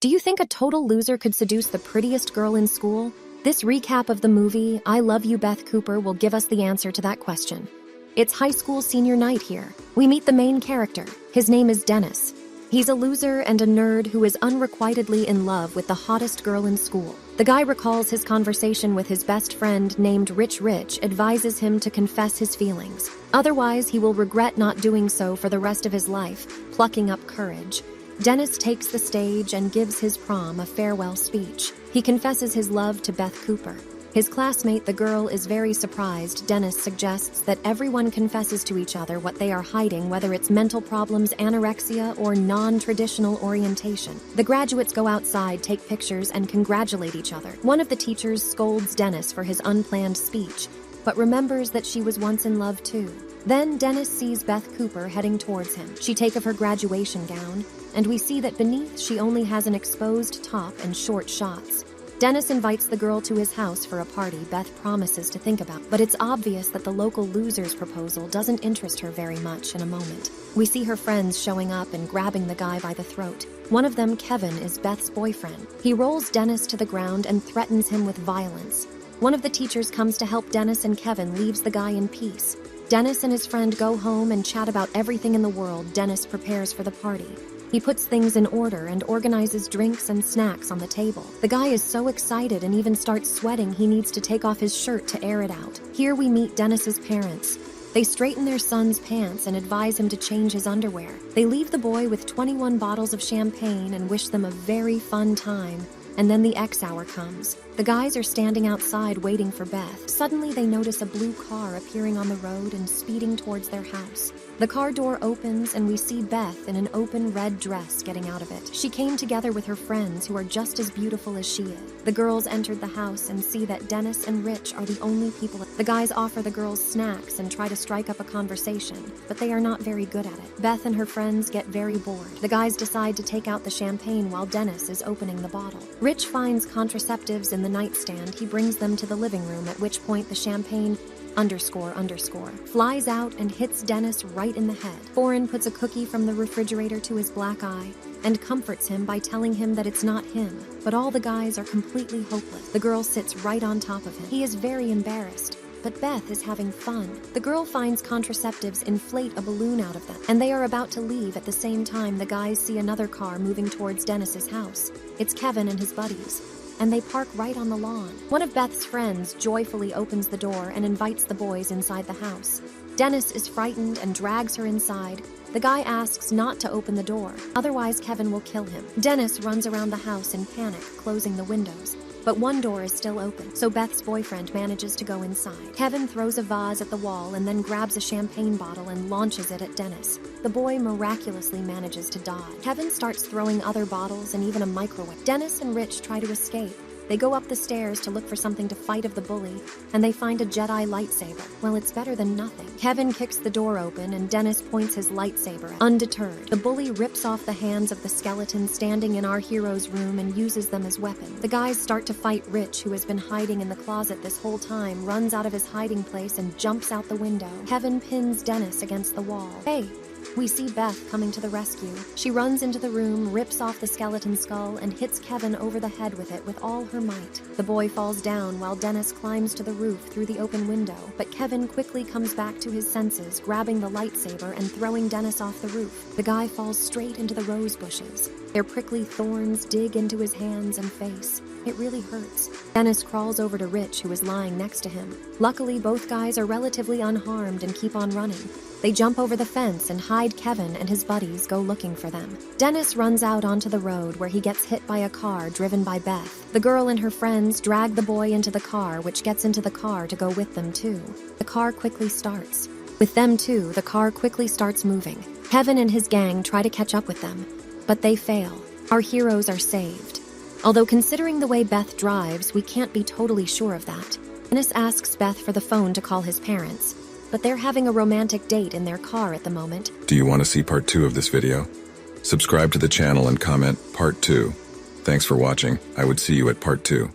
Do you think a total loser could seduce the prettiest girl in school? This recap of the movie, I Love You, Beth Cooper, will give us the answer to that question. It's high school senior night here. We meet the main character. His name is Dennis. He's a loser and a nerd who is unrequitedly in love with the hottest girl in school. The guy recalls his conversation with his best friend named Rich. Rich advises him to confess his feelings. Otherwise, he will regret not doing so for the rest of his life, plucking up courage. Dennis takes the stage and gives his prom a farewell speech. He confesses his love to Beth Cooper. His classmate, the girl, is very surprised. Dennis suggests that everyone confesses to each other what they are hiding, whether it's mental problems, anorexia, or non-traditional orientation. The graduates go outside, take pictures, and congratulate each other. One of the teachers scolds Dennis for his unplanned speech, but remembers that she was once in love too. Then Dennis sees Beth Cooper heading towards him. She takes off her graduation gown, and we see that beneath she only has an exposed top and short shorts. Dennis invites the girl to his house for a party Beth promises to think about, but it's obvious that the local loser's proposal doesn't interest her very much in a moment. We see her friends showing up and grabbing the guy by the throat. One of them, Kevin, is Beth's boyfriend. He rolls Dennis to the ground and threatens him with violence. One of the teachers comes to help Dennis, and Kevin leaves the guy in peace. Dennis and his friend go home and chat about everything in the world. Dennis prepares for the party. He puts things in order and organizes drinks and snacks on the table. The guy is so excited and even starts sweating he needs to take off his shirt to air it out. Here we meet Dennis's parents. They straighten their son's pants and advise him to change his underwear. They leave the boy with 21 bottles of champagne and wish them a very fun time. And then the X hour comes. The guys are standing outside waiting for Beth. Suddenly they notice a blue car appearing on the road and speeding towards their house. The car door opens and we see Beth in an open red dress getting out of it. She came together with her friends who are just as beautiful as she is. The girls entered the house and see that Dennis and Rich are the only people. The guys offer the girls snacks and try to strike up a conversation, but they are not very good at it. Beth and her friends get very bored. The guys decide to take out the champagne while Dennis is opening the bottle. Rich finds contraceptives in the nightstand. He brings them to the living room, at which point the champagne flies out and hits Dennis right in the head. Foreign puts a cookie from the refrigerator to his black eye and comforts him by telling him that it's not him, but all the guys are completely hopeless. The girl sits right on top of him. He is very embarrassed, but Beth is having fun. The girl finds contraceptives, inflate a balloon out of them, and they are about to leave. At the same time, the guys see another car moving towards Dennis's house. It's Kevin and his buddies, and they park right on the lawn. One of Beth's friends joyfully opens the door and invites the boys inside the house. Dennis is frightened and drags her inside. The guy asks not to open the door, otherwise Kevin will kill him. Dennis runs around the house in panic, closing the windows. But one door is still open, so Beth's boyfriend manages to go inside. Kevin throws a vase at the wall and then grabs a champagne bottle and launches it at Dennis. The boy miraculously manages to dodge. Kevin starts throwing other bottles and even a microwave. Dennis and Rich try to escape. They go up the stairs to look for something to fight of the bully, and they find a Jedi lightsaber. Well, it's better than nothing. Kevin kicks the door open and Dennis points his lightsaber at. Undeterred, the bully rips off the hands of the skeleton standing in our hero's room and uses them as weapons. The guys start to fight Rich, who has been hiding in the closet this whole time, runs out of his hiding place and jumps out the window. Kevin pins Dennis against the wall. Hey! We see Beth coming to the rescue. She runs into the room, rips off the skeleton skull, and hits Kevin over the head with it with all her might. The boy falls down while Dennis climbs to the roof through the open window, but Kevin quickly comes back to his senses, grabbing the lightsaber and throwing Dennis off the roof. The guy falls straight into the rose bushes. Their prickly thorns dig into his hands and face. It really hurts. Dennis crawls over to Rich, who is lying next to him. Luckily, both guys are relatively unharmed and keep on running. They jump over the fence and hide. Kevin and his buddies go looking for them. Dennis runs out onto the road where he gets hit by a car driven by Beth. The girl and her friends drag the boy into the car, which gets into the car to go with them too. The car quickly starts. With them too, the car quickly starts moving. Kevin and his gang try to catch up with them, but they fail. Our heroes are saved. Although considering the way Beth drives, we can't be totally sure of that. Dennis asks Beth for the phone to call his parents, but they're having a romantic date in their car at the moment. Do you want to see part 2 of this video? Subscribe to the channel and comment part 2. Thanks for watching. I would see you at part 2.